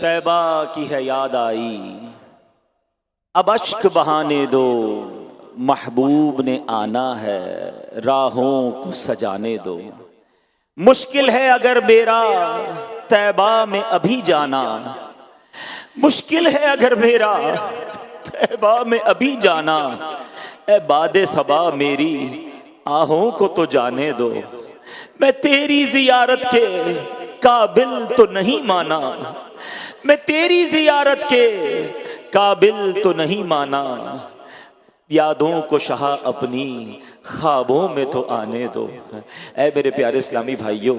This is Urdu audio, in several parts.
طیبہ کی ہے یاد آئی، اب اشک بہانے دو، محبوب نے آنا ہے، راہوں کو سجانے دو۔ مشکل ہے اگر میرا طیبہ میں ابھی جانا، مشکل ہے اگر میرا طیبہ میں ابھی جانا، اے باد صبا میری آہوں کو تو جانے دو۔ میں تیری زیارت کے قابل تو نہیں مانا، میں تیری زیارت کے قابل تو نہیں مانا، یادوں کو شاہ اپنی خوابوں میں تو آنے دو۔ اے میرے پیارے اسلامی بھائیوں،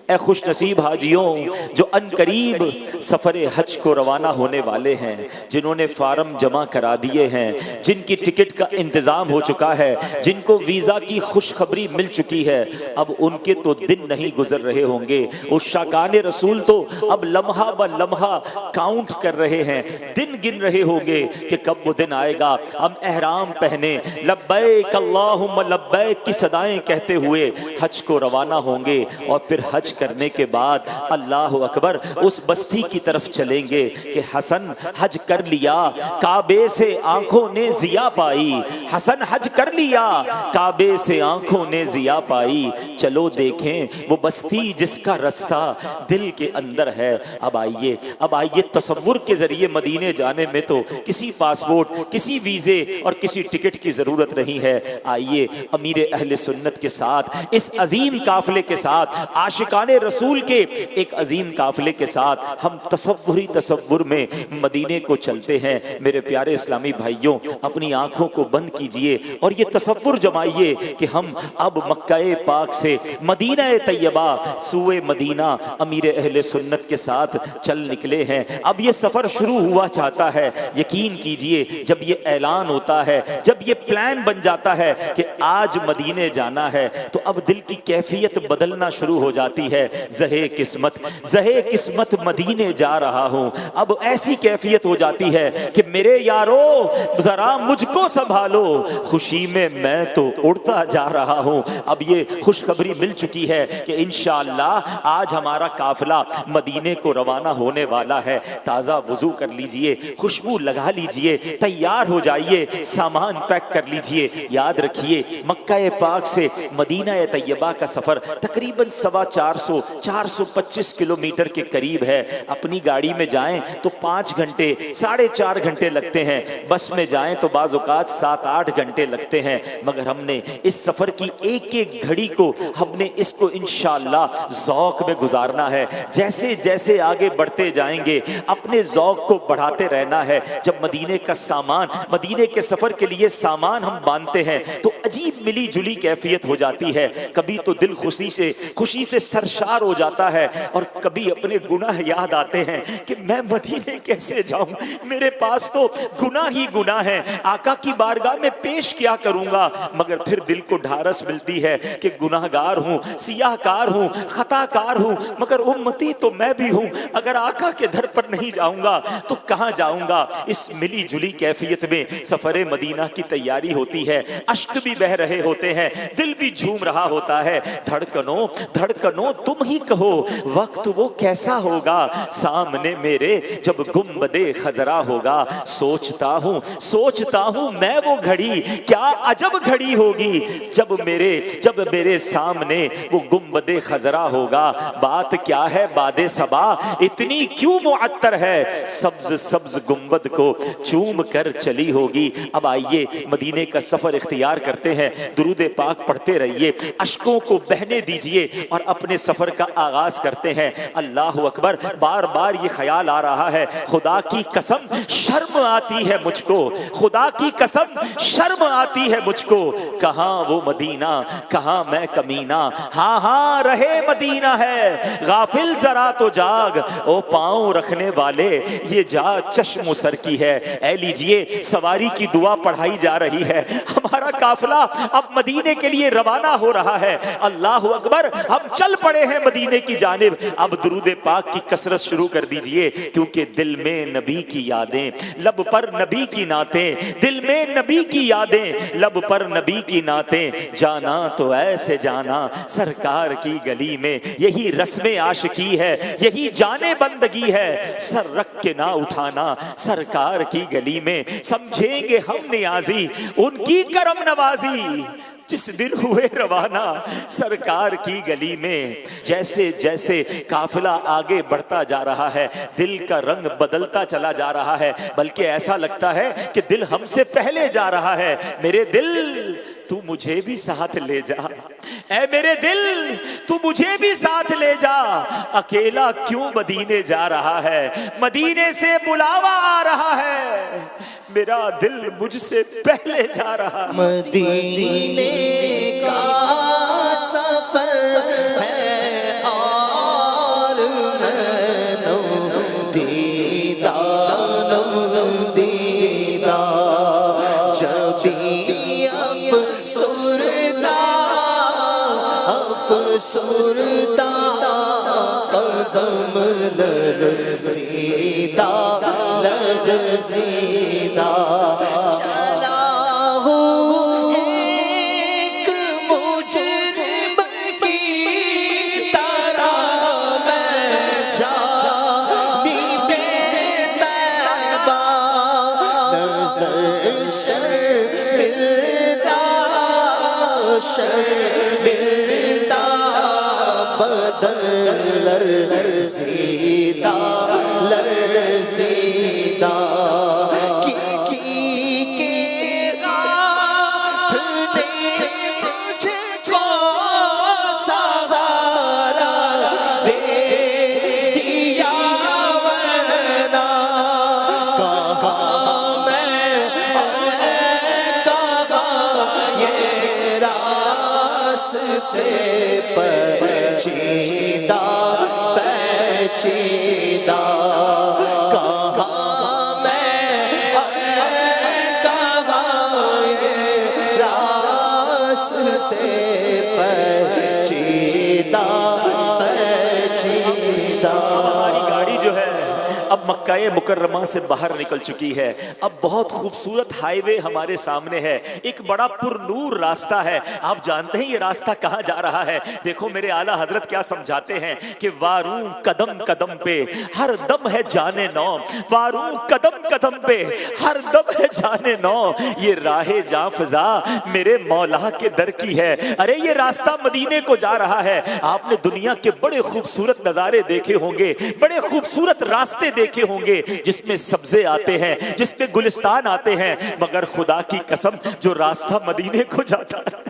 اے خوش نصیب حاجیوں جو ان قریب سفر حج کو روانہ ہونے والے ہیں، جنہوں نے فارم جمع کرا دیے ہیں، جن کی ٹکٹ کا انتظام ہو چکا ہے، جن کو ویزا کی خوشخبری مل چکی ہے، اب ان کے تو دن نہیں گزر رہے ہوں گے۔ عشاقان رسول تو اب لمحہ ب لمحہ کاؤنٹ کر رہے ہیں، دن گن رہے ہوں گے کہ کب وہ دن آئے گا ہم احرام پہنے لبیک اللہم لبیک کی صدائیں کہتے ہوئے حج کو روانہ ہوں گے، اور پھر حج کرنے کے بعد اللہ اکبر اس بستی کی طرف چلیں گے کہ حسن حج کر لیا، کعبے سے آنکھوں نے ضیا پائی، حسن حج کر لیا، کعبے سے آنکھوں نے ضیا پائی، چلو دیکھیں وہ بستی جس کا رستہ دل کے اندر ہے۔ اب آئیے تصور کے ذریعے مدینے جانے میں تو کسی پاسپورٹ، کسی ویزے اور کسی ٹکٹ کی ضرورت نہیں ہے۔ آئیے امیر اہل سنت کے ساتھ، اس عظیم قافلے کے ساتھ، عاشقان رسول کے ایک عظیم قافلے کے ساتھ ہم تصور میں مدینے کو چلتے ہیں۔ میرے پیارے اسلامی بھائیوں، اپنی آنکھوں کو بند کیجئے اور یہ تصور جمائیے کہ ہم اب مکہ پاک سے مدینہ طیبہ سوئے مدینہ امیر اہل سنت کے ساتھ چل نکلے ہیں۔ اب یہ سفر شروع ہوا چاہتا ہے۔ یقین کیجئے جب یہ اعلان ہوتا ہے، جب یہ پلان بن جاتا ہے کہ آج مدینے جانا ہے، تو اب دل کی کیفیت بدلنا شروع ہو جاتی ہے۔ زہے قسمت مدینے جا رہا ہوں، اب ایسی کیفیت ہو جاتی ہے کہ میرے یارو ذرا مجھ کو سنبھالو، خوشی میں میں تو اڑتا جا رہا ہوں۔ اب یہ خوشخبری مل چکی ہے کہ انشاءاللہ آج ہمارا قافلہ مدینے کو روانہ ہونے والا ہے۔ تازہ وضو کر لیجئے، خوشبو لگا لیجئے، تیار ہو جائیے، سامان پیک کر لیجئے۔ یاد رکھیے مکہ پاک سے مدینہ طیبہ کا سفر تقریباً 425 کلومیٹر کے قریب ہے۔ اپنی گاڑی میں جائیں تو 5 گھنٹے 4.5 گھنٹے لگتے ہیں، بس میں جائیں تو بعض اوقات 7-8 گھنٹے لگتے ہیں، مگر ہم نے اس سفر کی ایک ایک گھڑی کو ہم نے اس کو انشاءاللہ ذوق میں گزارنا ہے۔ جیسے جیسے آگے بڑھتے جائیں گے اپنے ذوق کو بڑھاتے رہنا ہے۔ جب مدینے کا سامان، مدینے کے سفر کے لیے سامان ہم باندھتے ہیں تو عجیب ملی جلی کیفیت ہو جاتی ہے۔ کبھی تو دل خوشی سے سرشار ہو جاتا ہے، اور کبھی اپنے گناہ یاد آتے ہیں کہ میں مدینے کیسے جاؤں، میرے پاس تو گناہ ہی گناہ ہیں، آقا کی بارگاہ میں پیش کیا کروں گا۔ مگر پھر دل کو ڈھارس ملتی ہے کہ گناہگار ہوں، سیاہ کار ہوں، خطا کار ہوں، مگر امتی تو میں بھی ہوں۔ اگر آقا کے در پر نہیں جاؤں گا تو کہاں جاؤں گا؟ اس ملی جلی کیفیت میں سفر مدینہ کی تیاری ہوتی ہے، اشک بھی بہ رہے ہوتے ہیں، دل بھی جھوم رہا ہوتا ہے۔ دھڑکنوں تم ہی کہو وقت وہ کیسا ہوگا، سامنے میرے جب گنبد خضرا ہوگا۔ سوچتا ہوں میں وہ گھڑی کیا عجب گھڑی ہوگی، جب میرے سامنے وہ گنبد خضرا ہوگا۔ بات کیا ہے باد صبا اتنی کیوں معطر ہے، سبز گنبد کو چوم کر چلی ہوگی۔ اب آئیے مدینے کا سفر اختیار کرتے ہیں، درود پاک پڑھتے رہیے، اشکوں کو بہنے دیجئے اور اپنے سفر کا آغاز کرتے ہیں۔ اللہ اکبر، بار بار یہ خیال آ رہا ہے، خدا کی قسم شرم آتی ہے مجھ کو، خدا کی قسم شرم آتی ہے مجھ کو، کہاں وہ مدینہ کہاں میں کمینہ، ہاں رہے مدینہ ہے غافل ذرا تو جاگ، او پاؤں رکھنے والے یہ جا چشم سر کی ہے۔ اے لیجئے سواری کی دعا پڑھائی جا رہی ہے، ہمارا قافلہ اب مدینے کے لیے روانہ ہو رہا ہے. اللہ اکبر, ہم چل پڑے ہیں مدینے کی جانب. اب درود پاک کی کثرت شروع کر دیجئے, کیونکہ دل میں نبی کی یادیں, لب پر نبی کی نعتیں, دل میں نبی کی یادیں, لب پر نبی کی نعتیں. جانا تو ایسے جانا سرکار کی گلی میں, یہی رسم عاشقی ہے, یہی جانے بندگی ہے. سر رکھ کے نہ اٹھانا سرکار کی گلی میں, سمجھیں گے ہم نیازی ان کی کرم نوازی. جس دن ہوئے روانہ سرکار کی گلی میں, جیسے جیسے قافلہ آگے بڑھتا جا رہا ہے دل کا رنگ بدلتا چلا جا رہا ہے, بلکہ ایسا لگتا ہے کہ دل ہم سے پہلے جا رہا ہے. میرے دل تو مجھے بھی ساتھ لے جا, اے میرے دل تو مجھے بھی ساتھ لے جا. اکیلا کیوں مدینے جا رہا ہے, مدینے سے بلاوا آ رہا ہے, میرا دل مجھ سے پہلے جا رہا. مدینے کا سفر ہے اور نینو دیدار جبی افسردہ قدم لرزیدہ چلا ہوں ایک مجرم کی طرح میں جانی طیبہ نظر شرمندہ بدن لرزیدہ کسی کے ہاتھ دے مجھ کو سہارا دے دیا ورنہ کہاں میں کہاں یہ راستے پیچیدہ ہماری گاڑی جو ہے اب مکہ مکرمہ سے باہر نکل چکی ہے. اب بہت خوبصورت ہائی وے ہمارے سامنے ہے, ایک بڑا پر نور راستہ ہے. آپ جانتے ہیں یہ راستہ کہاں جا رہا ہے؟ دیکھو میرے اعلیٰ حضرت کیا سمجھاتے ہیں کہ واروں قدم قدم پہ ہر دم ہے جانے نو, واروں قدم قدم پہ ہر دم ہے جانے نو. یہ راہ جاں فضا میرے مولا کے در کی ہے. ارے یہ راستہ مدینے کو جا رہا ہے. آپ نے دنیا کے بڑے خوبصورت نظارے دیکھے ہوں گے, بڑے خوبصورت راستے دیکھے ہوں گے جس میں سبزے آتے ہیں, جس پہ گلستان آتے ہیں, مگر خدا کی قسم جو راستہ مدینے کو جاتا ہے,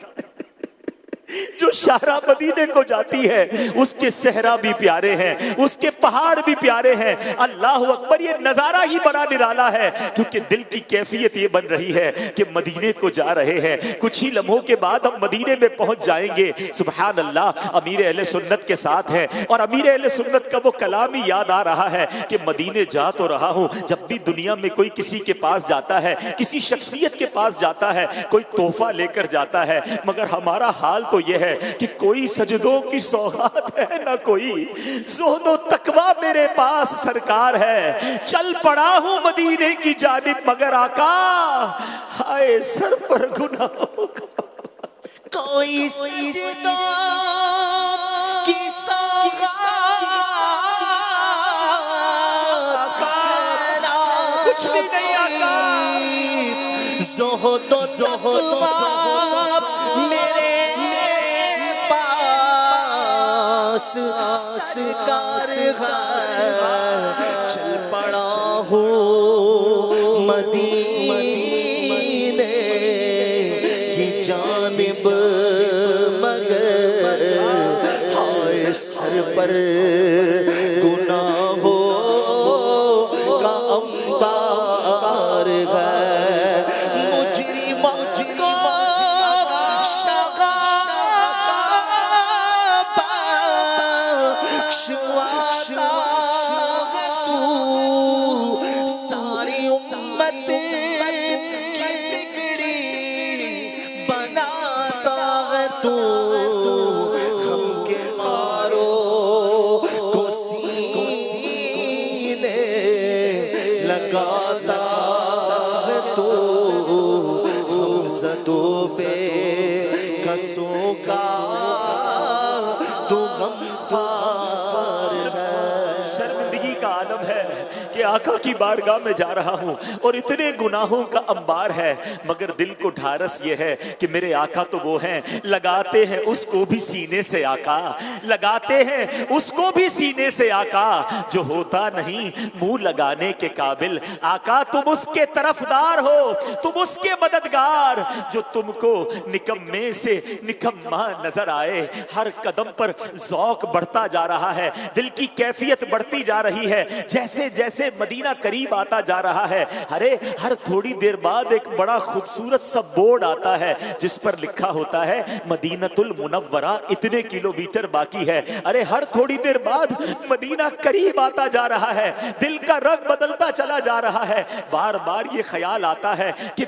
جو شاہراہ مدینے کو جاتی ہے, اس کے صحرا بھی پیارے ہیں, اس کے پہاڑ بھی پیارے ہیں. اللہ اکبر, یہ نظارہ ہی بڑا نرالا ہے, کیونکہ دل کی کیفیت یہ بن رہی ہے کہ مدینے کو جا رہے ہیں. کچھ ہی لمحوں کے بعد ہم مدینے میں پہنچ جائیں گے. سبحان اللہ, امیر اہل سنت کے ساتھ ہیں اور امیر اہل سنت کا وہ کلام ہی یاد آ رہا ہے کہ مدینے جا تو رہا ہوں. جب بھی دنیا میں کوئی کسی کے پاس جاتا ہے, کسی شخصیت کے پاس جاتا ہے, کوئی تحفہ لے کر جاتا ہے, مگر ہمارا حال تو یہ ہے کہ کوئی سجدوں کی سوغات ہے نہ کوئی زہد و تقویٰ میرے پاس سرکار ہے. چل پڑا ہوں مدینے کی جانب مگر آقا ہائے سر پر گناہوں کا کوئی سجدوں کی سوغات کچھ بھی نہیں آقا. زہد و تقویٰ میرے سرکار ہے. چل پڑا ہوں مدینے کی جانب مگر ہائے سر پر گناہوں کا انبار ہے. مجرم ساری امت کی بگڑی بنا لگاتا ہے تو ہم زدوں پہ کسوں کا تو غمخوار ہے۔ شرمندگی کا عالم ہے کہ آقا کی بارگاہ میں جا رہا ہوں اور اتنے گناہوں کا انبار ہے، مگر دل کو ڈھارس یہ ہے کہ میرے آقا تو وہ ہیں، لگاتے ہیں اس کو بھی سینے سے آقا، لگاتے ہیں اس کو بھی سینے سے آقا، جو ہوتا نہیں منہ لگانے کے قابل۔ آقا تم اس کے طرفدار ہو، تم اس کے مددگار، جو تم کو نکمے سے نکما نظر آئے۔ ہر قدم پر ذوق بڑھتا جا رہا ہے، دل کی کیفیت بڑھتی جا رہی ہے، جیسے جیسے مدینہ قریب آتا جا رہا ہے۔ ارے ہر تھوڑی دیر بعد ایک بڑا خوبصورت سا بورڈ آتا ہے جس پر لکھا ہوتا ہے مدینۃ المنورہ، اتنے کلومیٹر باقی ہے۔ ارے ہر تھوڑی دیر بعد مدینہ قریب آتا جا رہا ہے، دل کا رنگ بدلتا چلا جا رہا ہے۔ بار بار یہ خیال آتا ہے کہ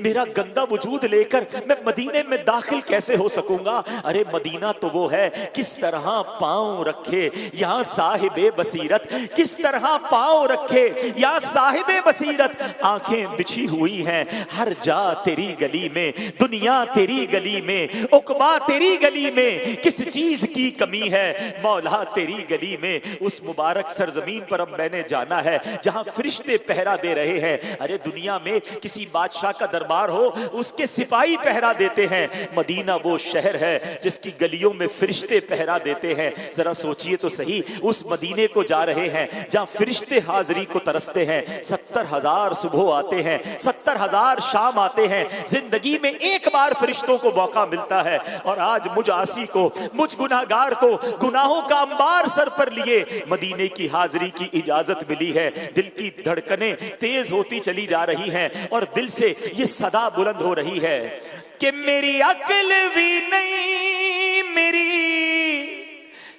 میرا گندا وجود لے کر میں مدینے میں داخل کیسے ہو سکوں گا۔ ارے مدینہ تو وہ ہے، کس طرح پاؤں رکھے یہاں صاحب بصیرت، کس طرح پاؤں رکھے یا صاحب بصیرت۔ آنکھیں بچھی ہوئی ہیں ہر جا تیری گلی میں، دنیا تیری گلی میں، عقبہ تیری گلی میں، کس چیز کی کمی ہے مولا تیری گلی میں۔ اس مبارک سرزمین پر اب میں نے جانا ہے جہاں فرشتے پہرا دے رہے ہیں۔ ارے دنیا میں کسی بادشاہ کا دربار ہو، اس کے سپاہی پہرا دیتے ہیں، مدینہ وہ شہر ہے جس کی گلیوں میں فرشتے پہرا دیتے ہیں۔ ذرا سوچئے تو صحیح، اس مدینے کو جا رہے ہیں جہاں فرشتے حاضری کو ترستے ہیں۔ 70,000 صبح آتے ہیں، 70,000 شام آتے ہیں، زندگی میں ایک بار فرشتوں کو موقع ملتا ہے، اور آج مجھ عاصی کو، مجھ گناہگار کو گناہوں کا انبار سر پر لیے مدینے کی حاضری کی اجازت ملی ہے۔ دل کی دھڑکنیں تیز ہوتی چلی جا رہی ہیں اور دل سے یہ صدا بلند ہو رہی ہے کہ میری عقل بھی نہیں، میری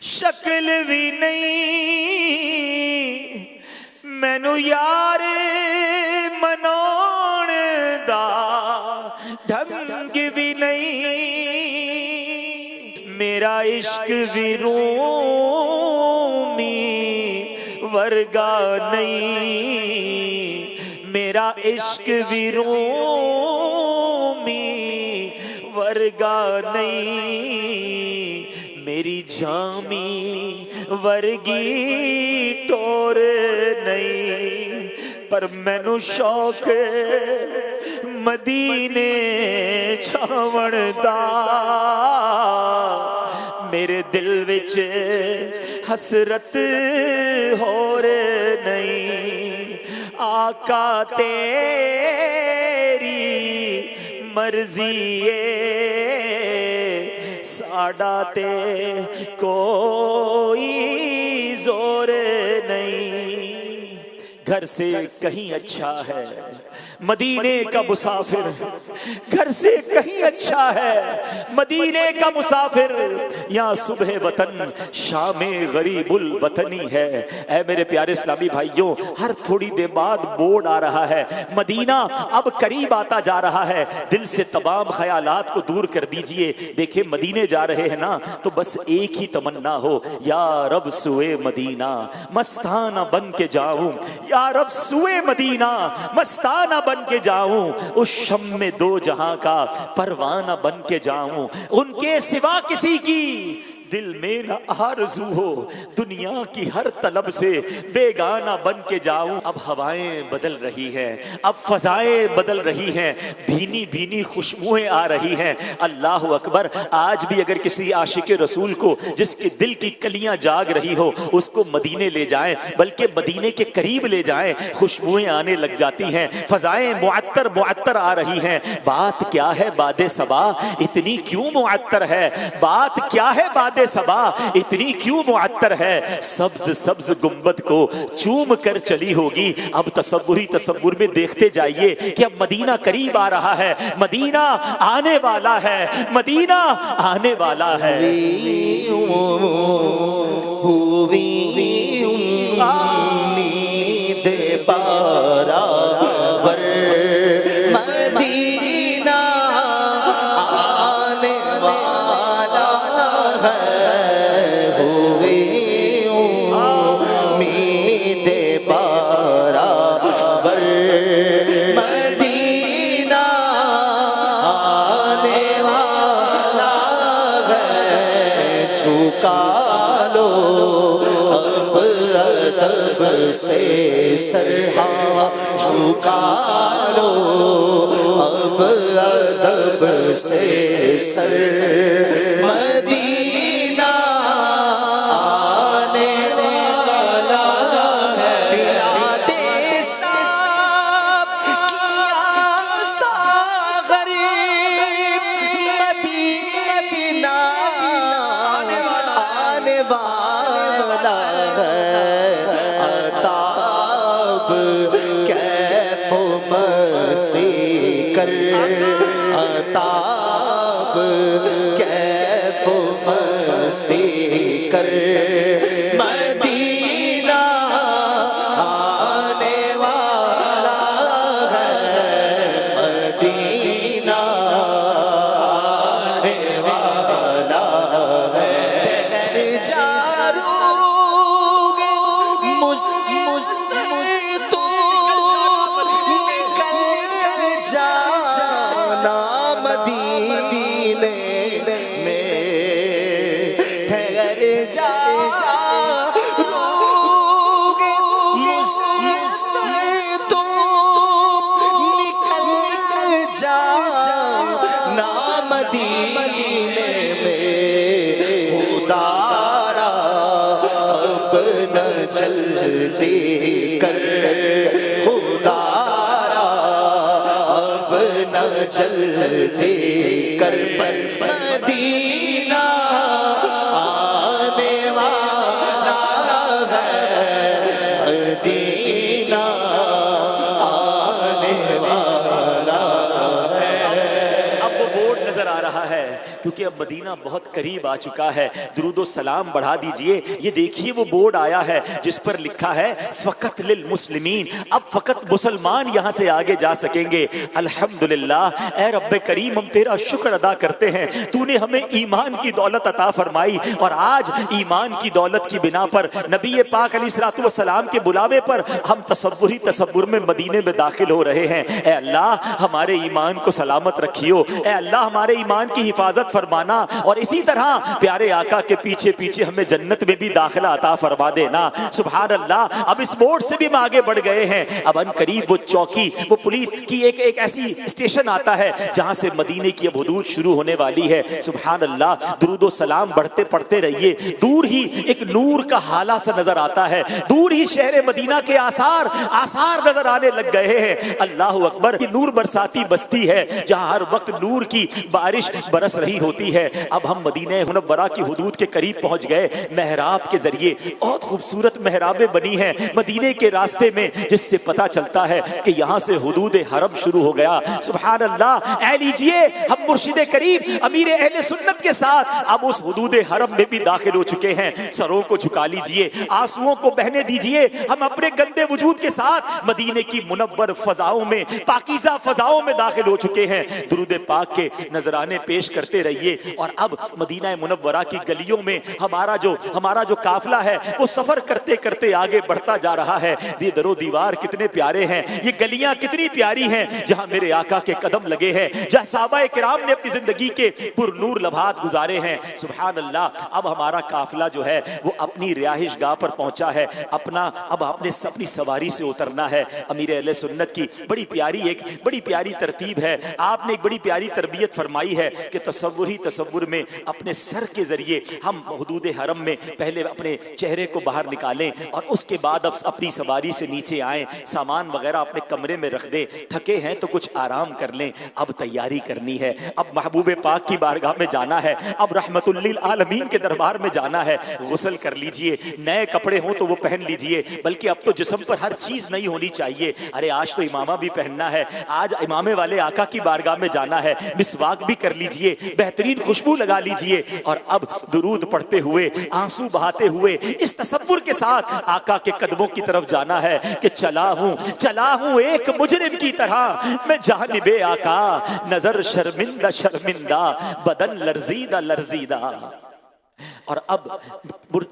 شکل بھی نہیں، مینو یار مناؤن دا ڈھنگ بھی نہیں، میرا عشق بھی رومی ورگا نہیں، میرا عشق بھی رومی ورگا نہیں، میری جامی ورگی ٹور نہیں، پر مینو شوق مدینے چھاون دا، میرے دل وچ حسرت ہور نہیں، آقا تیری مرضی ہے، ساڈا تے کوئی زور نہیں۔ گھر سے کہیں اچھا ہے مدینے کا مسافر، گھر سے کہیں اچھا ہے مدینے کا مسافر، یہاں صبح وطن شام غریب الوطنی ہے۔ اے میرے پیارے اسلامی بھائیوں، ہر تھوڑی دیر بعد بورڈ آ رہا ہے، مدینہ اب قریب آتا جا رہا ہے۔ دل سے تمام خیالات کو دور کر دیجئے، دیکھیں مدینے جا رہے ہیں نا تو بس ایک ہی تمنا ہو، یا رب سوئے مدینہ مستانہ بن کے جاؤں، یا رب سوئے مدینہ مستانہ بن کے جاؤں، اس شم میں دو جہاں کا پروانہ بن کے جاؤں، ان کے سوا کسی کی دل میں نہ آرزو ہو، دنیا کی ہر طلب سے بیگانہ بن کے جاؤں۔ اب ہوائیں بدل رہی ہیں، اب فضائیں بدل رہی ہیں، بھینی بھینی خوشبوئیں آ رہی ہیں۔ اللہ اکبر، آج بھی اگر کسی عاشق رسول کو جس کے دل کی کلیاں جاگ رہی ہو اس کو مدینے لے جائیں، بلکہ مدینے کے قریب لے جائیں، خوشبوئیں آنے لگ جاتی ہیں، فضائیں معطر معطر آ رہی ہیں۔ بات کیا ہے باد صبا اتنی کیوں معطر ہے، بات کیا ہے باد صبا اتنی کیوں معطر ہے، سبز سبز گنبد کو چوم کر چلی ہوگی۔ اب تصور میں دیکھتے جائیے کہ اب مدینہ قریب آ رہا ہے، مدینہ آنے والا ہے، مدینہ آنے والا ہے۔ امید بارا ور مدینہ آنے والا ہے، ہوئی امید بارا سے سرہا جھکا لو، اب ادب سے سر مدینہ آنے والا ہے، پلا دے صاحب کیا ساغر مدینہ آنے والا ہے، عطاب کیف و مستی کر، عطاب کیف و مستی کر، مدینہ آنے والا ہے، مدینہ آنے والا ہے، ٹھہر جا روگ تو نکل جانا مدینے میں، ٹھہر جا روگ تو نکل جانا مدینے میں، خدا را اب نہ جلدی کر، خدا را اب نہ جلدی کر، بس مدینہ آنے والا ہے، مدینہ آنے والا ہے۔ اب وہ بورڈ نظر آ رہا ہے کیونکہ اب مدینہ بہت قریب آ چکا ہے، درود و سلام بڑھا دیجئے۔ یہ دیکھیے وہ بورڈ آیا ہے جس پر لکھا ہے فقط للمسلمین، اب فقط مسلمان یہاں سے آگے جا سکیں گے۔ الحمدللہ، اے رب کریم ہم تیرا شکر ادا کرتے ہیں، تو نے ہمیں ایمان کی دولت عطا فرمائی، اور آج ایمان کی دولت کی بنا پر نبی پاک علیہ السلام کے بلاوے پر ہم تصور میں مدینے میں داخل ہو رہے ہیں۔ اے اللہ ہمارے ایمان کو سلامت رکھیو، اے اللہ ہمارے ایمان کی حفاظت فرمانا، اور اسی طرح پیارے آقا کے پیچھے پیچھے ہمیں جنت میں بھی داخلہ عطا فرما دینا۔ سبحان اللہ۔ اب اس بورڈ سے بھی ہم آگے بڑھ گئے ہیں، اب ان قریب وہ چوکی، وہ پولیس کی ایک ایسی اسٹیشن آتا ہے جہاں سے مدینے کی اب حدود شروع ہونے والی ہے۔ سبحان اللہ، درود و سلام بڑھتے پڑھتے رہیے۔ دور ہی ایک نور کا حالہ سا نظر آتا ہے، دور ہی شہر مدینہ کے آثار نظر آنے لگ گئے ہیں۔ اللہ اکبر، یہ نور برساتی بستی ہے جہاں ہر وقت نور کی بارش برس رہی ہوتی ہے۔ اب ہم مدینہ منورہ کی حدود کے قریب پہنچ گئے۔ محراب کے ذریعے بہت خوبصورت محرابیں بنی ہیں مدینے کے راستے میں، جس سے پتہ چلتا ہے کہ یہاں سے حدود حرم شروع ہو گیا۔ سبحان اللہ۔ اے لیجئے ہم مرشد کریم امیر اہل سنت کے ساتھ اب اس حدود حرم میں بھی داخل ہو چکے ہیں۔ سروں کو جھکا لیجئے، آنسوؤں کو بہنے دیجئے، ہم اپنے گندے وجود کے ساتھ مدینے کی منور فضاؤں میں، پاکیزہ فضاؤں میں داخل ہو چکے ہیں۔ درود پاک کے نذرانے پیش کرتے رہیے، اور اب مدینہ منورہ کی گلیوں میں ہمارا جو قافلہ ہے وہ سفر کرتے کرتے آگے بڑھتا جا رہا ہے۔ یہ در و دیوار کتنے پیارے ہیں، یہ گلیاں کتنی پیاری ہیں جہاں میرے آقا کے قدم لگے ہیں، جہاں صحابہ کرام نے اپنی زندگی کے پر نور لمحات گزارے ہیں۔ سبحان اللہ۔ اب ہمارا قافلہ جو ہے وہ اپنی رہائش گاہ پر پہنچا ہے، اب اپنی سواری سے اترنا ہے۔ امیر اہل سنت کی بڑی پیاری ترتیب ہے، آپ نے ایک بڑی پیاری تربیت فرمائی ہے کہ تصور میں اپنے سر کے ذریعے ہم حدود حرم میں پہلے اپنے چہرے کو باہر نکالیں، اور اس کے بعد اب اپنی سواری سے نیچے آئیں، سامان وغیرہ اپنے کمرے میں رکھ دیں، تھکے ہیں تو کچھ آرام کر لیں۔ اب تیاری کرنی ہے، اب محبوب پاک کی بارگاہ میں جانا ہے، اب رحمت للعالمین کے دربار میں جانا ہے۔ غسل کر لیجئے، نئے کپڑے ہوں تو وہ پہن لیجئے، بلکہ اب تو جسم پر ہر چیز نہیں ہونی چاہیے۔ ارے آج تو امامہ بھی پہننا ہے، آج امامے والے آقا کی بارگاہ میں جانا ہے، مسواک بھی کر لیجئے، بہترین خوشبو لگا لیجئے، اور اب درود پڑھتے ہوئے، آنسو بہاتے ہوئے، اس تصور کے ساتھ آقا کے قدموں کی طرف جانا ہے کہ چلا ہوں ایک مجرم کی طرح میں جانب آقا، نظر شرمندہ بدن لرزیدہ اور اب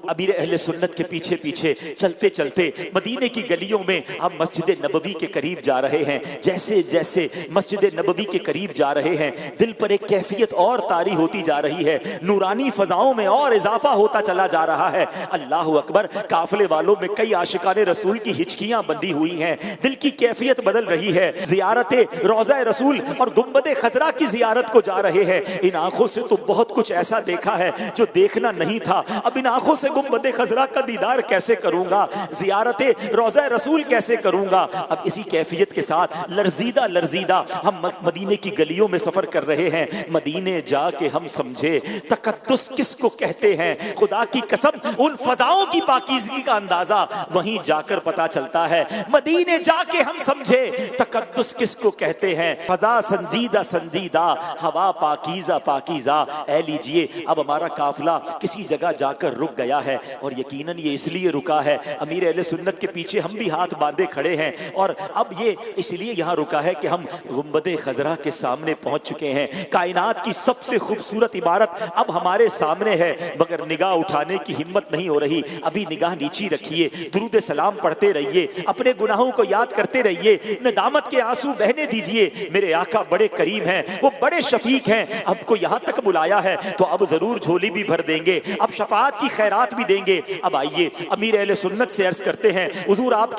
امیر اہل سنت کے پیچھے پیچھے چلتے چلتے مدینے کی گلیوں میں ہم مسجد نبوی کے قریب جا رہے ہیں. جیسے جیسے مسجد نبوی کے قریب جا رہے ہیں دل پر ایک کیفیت اور طاری ہوتی جا رہی ہے, نورانی فضاؤں میں اور اضافہ ہوتا چلا جا رہا ہے. اللہ اکبر. قافلے والوں میں کئی عاشقان رسول کی ہچکیاں بندھی ہوئی ہیں, دل کی کیفیت بدل رہی ہے. زیارت روضہ رسول اور گنبد خضرا کی زیارت کو جا رہے ہیں. ان آنکھوں سے تو بہت کچھ ایسا دیکھا ہے جو دیکھنا نہیں تھا, اب ان آنکھوں سے گنبد خضرا کا دیدار کیسے کروں گا, زیارت روضہ رسول کیسے کروں گا. اب اسی کیفیت کے ساتھ لرزیدہ لرزیدہ ہم مدینے کی گلیوں میں سفر کر رہے ہیں. مدینے جا کے ہم سمجھے تقدس کس کو کہتے ہیں. خدا کی قسم ان فضاؤں کی پاکیزگی کا اندازہ وہیں جا کر پتا چلتا ہے. مدینے جا کے ہم سمجھے تقدس کس کو کہتے ہیں. فضا سنجیدہ سنجیدہ, ہوا پاکیزہ پاکیزہ. اے لیجئے اب ہمارا قافلہ کسی جگہ جا کر رک گیا ہے, اور یقیناً یہ اس لیے رکا ہے, امیر اہل سنت کے پیچھے ہم بھی ہاتھ باندھے کھڑے ہیں, اور اب یہ اس لیے یہاں رکا ہے کہ ہم گنبد خضرا کے سامنے پہنچ چکے ہیں. کائنات کی سب سے خوبصورت عمارت اب ہمارے سامنے ہے, مگر نگاہ اٹھانے کی ہمت نہیں ہو رہی. ابھی نگاہ نیچی رکھیے, درود سلام پڑھتے رہیے, اپنے گناہوں کو یاد کرتے رہیے, ندامت کے آنسو بہنے دیجئے. میرے آقا بڑے کریم ہیں, وہ بڑے شفیق ہیں. اب کو یہاں تک بلایا ہے تو اب ضرور جھولی بھی بھر دیں گے, اب شفاعت کی خیرات بھی دیں گے. اب آئیے امیر اہل سنت سے عرض کرتے ہیں, حضور آپ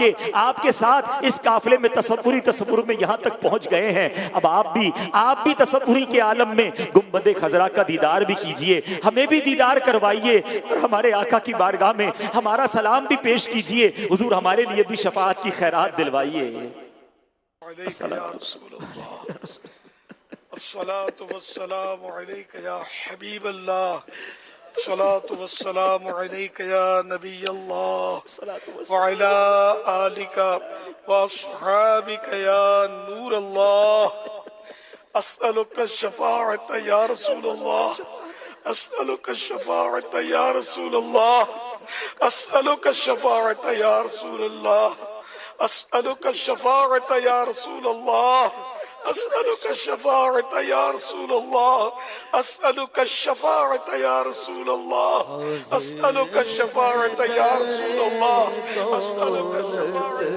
کے ساتھ اس قافلے میں تصور میں یہاں تک پہنچ گئے ہیں. اب آپ بھی تصوری کے عالم میں گنبد خضرا کا دیدار بھی کیجئے, ہمیں بھی دیدار کروائیے, اور ہمارے آقا کی بارگاہ میں ہمارا سلام بھی پیش کیجئے. حضور ہمارے لیے بھی شفاعت کی خیرات دلوائیے. الصلاة والسلام عليك يا حبيب الله, الصلاة والسلام عليك يا نبي الله, وعلى آلك وأصحابك يا نور الله. أسألك الشفاعة يا رسول الله, أسألك الشفاعة يا رسول الله, أسألك الشفاعة يا رسول الله, أسألك الشفاعة يا رسول الله, أسألك الشفاعة يا رسول الله, أسألك الشفاعة يا رسول الله, أسألك الشفاعة يا رسول الله, أسألك الشفاعة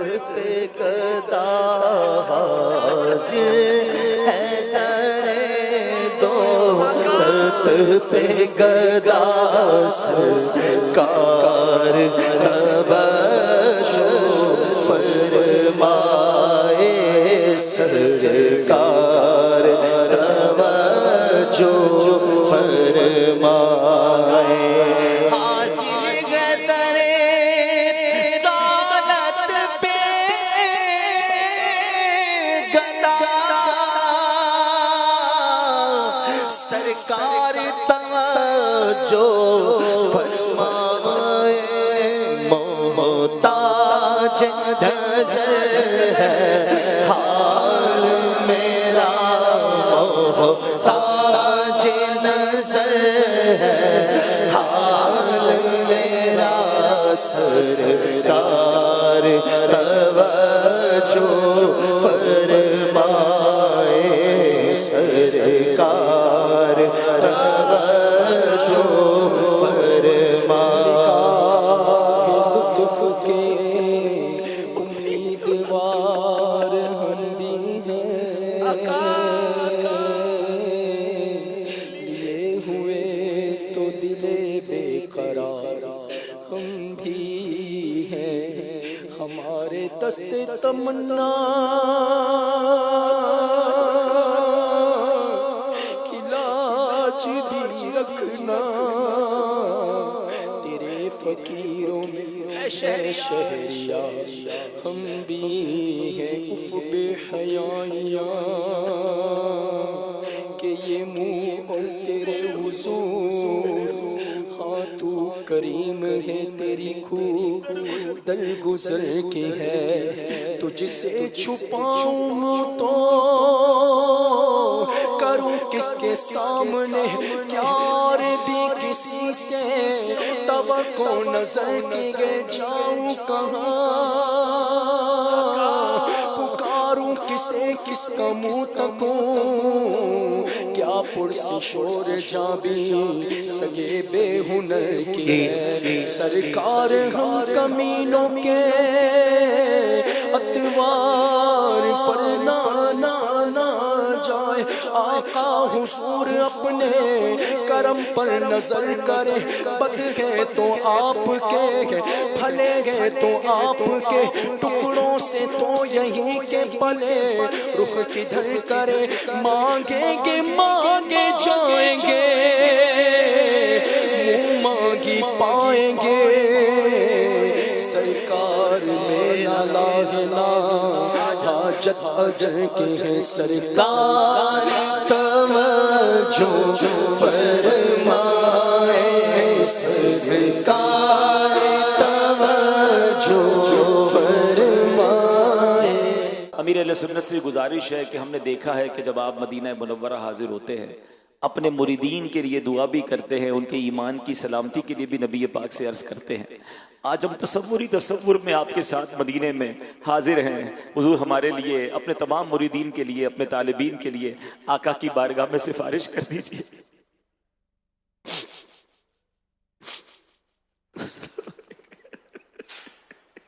پہ گدا سرکار توجہ فرمائے, سرکار توجہ فرمائے. حاصل گدرے دولت پہ گدا سرکار توجہ فرمائے. محتاج نظر ہے حال میرا, محتاج نظر ہے حال میرا, سرکار توجہ فرمائے, سرکار توجہ فرمائے. لطف کے امیدوار ہم بھی ہیں, لیے ہوئے تو دل بے قرار ہم بھی ہیں. ہمارے دست تمنا کی لاج بھی رکھنا, تیرے فقیروں میں شہریار ہم بھی ہیں. اف بے حیائیاں کہ یہ منہ اور تیرے حضور, ہاں تو کریم ہے, تیری کھو در گزر کی ہے. تجھ سے چھپاؤں تو کروں کس کے سامنے, یار بھی کسی سے توقع نظر کی گئے, جاؤں کہاں پکاروں کسے, کس کا منہ تکوں, کیا کیا پرسی شور جاں بھی سگے بے ہنر کی ہے سرکار ہم کمینوں کے اتوار پر نہ جائے آقا حضور اپنے کرم پر نظر کرے بد گئے تو آپ کے بھلے گئے تو آپ کے ٹکڑوں سے تو یہی کے پلے رخ کدھر کرے مانگیں گے مانگے جائیں گے منہ مانگی پائیں گے سرکار میں نہ لاغنا حاجت اجر کے ہے سرکار توجہ فرمائے سرکار توجہ فرمائے۔ امیر اہل سنت سے گزارش ہے کہ ہم نے دیکھا ہے کہ جب آپ مدینہ منورہ حاضر ہوتے ہیں اپنے مریدین کے لیے دعا بھی کرتے ہیں، ان کے ایمان کی سلامتی کے لیے بھی نبی پاک سے عرض کرتے ہیں۔ آج ہم تصور میں آپ کے ساتھ مدینے میں حاضر ہیں، حضور ہمارے لیے، اپنے تمام مریدین کے لیے، اپنے طالبین کے لیے آقا کی بارگاہ میں سفارش کر دیجئے۔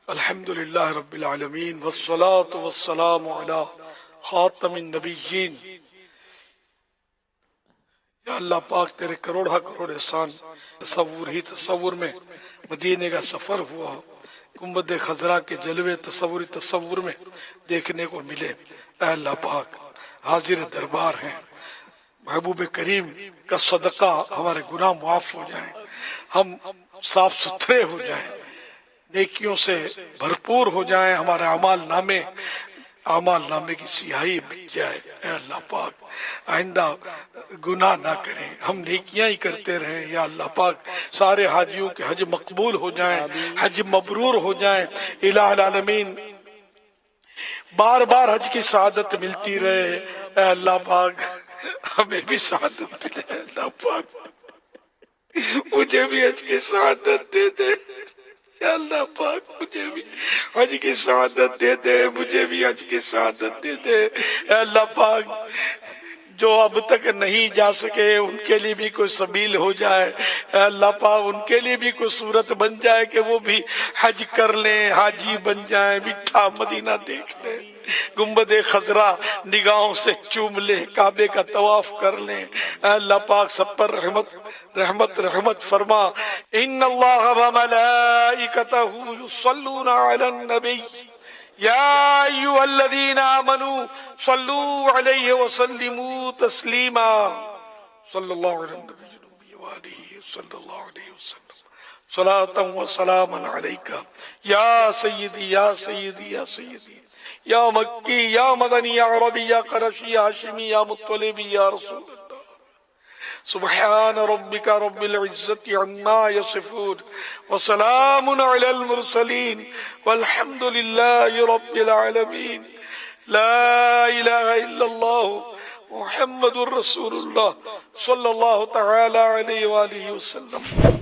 الحمدللہ رب العالمین والصلاة والسلام علی خاتم النبیین۔ یا اللہ پاک تیرے کروڑہ کروڑ احسان تصور میں مدینے کا سفر ہوا، گنبد خضرا کے جلوے تصور میں دیکھنے کو ملے۔ اے اللہ پاک حاضر دربار ہیں، محبوب کریم کا صدقہ ہمارے گناہ معاف ہو جائیں، ہم صاف ستھرے ہو جائیں، نیکیوں سے بھرپور ہو جائیں، ہمارے اعمال نامے کی سیاہی مٹ جائے۔ اے اللہ پاک آئندہ گناہ نہ کریں، ہم نیکیاں ہی کرتے رہیں۔ یا اللہ پاک سارے حاجیوں کے حج مقبول ہو جائیں، حج مبرور ہو جائیں۔ الہ العالمین بار بار حج کی سعادت ملتی رہے۔ اے اللہ پاک ہمیں بھی سعادت ملے۔ اے اللہ پاک مجھے بھی حج کی سعادت دے دے۔ یا اللہ پاک مجھے بھی حج کی سعادت دے دے، مجھے بھی حج کی سعادت دے دے۔ اے اللہ پاک جو اب تک نہیں جا سکے ان کے لیے بھی کوئی سبیل ہو جائے۔ اے اللہ پاک ان کے لیے بھی کوئی صورت بن جائے کہ وہ بھی حج کر لیں، حاجی بن جائیں، میٹھا مدینہ دیکھ لیں، گنبد خضرا نگاہوں سے چوم لیں، کعبے کا طواف کر لیں۔ اے اللہ پاک سب پر رحمت فرما۔ ان اللہ وملائکتہ یصلون علی النبی یا ایھا الذین آمنوا صلوا علیہ وسلموا تسلیما۔ صلی اللہ علیہ وآلہ صلی اللہ علیہ وسلم صلاۃ و سلاما علیک یا سیدی یا سیدی یا سیدی یا مکی یا مدنی یا عربی یا قرشی یا ہاشمی یا مطلبی یا رسول اللہ۔ سبحان ربک رب العزت عما یصفون وسلام علی المرسلین والحمد للہ رب العالمین۔ لا الہ الا اللہ محمد الرسول اللہ صلی اللہ تعالی علیہ وآلہ وسلم۔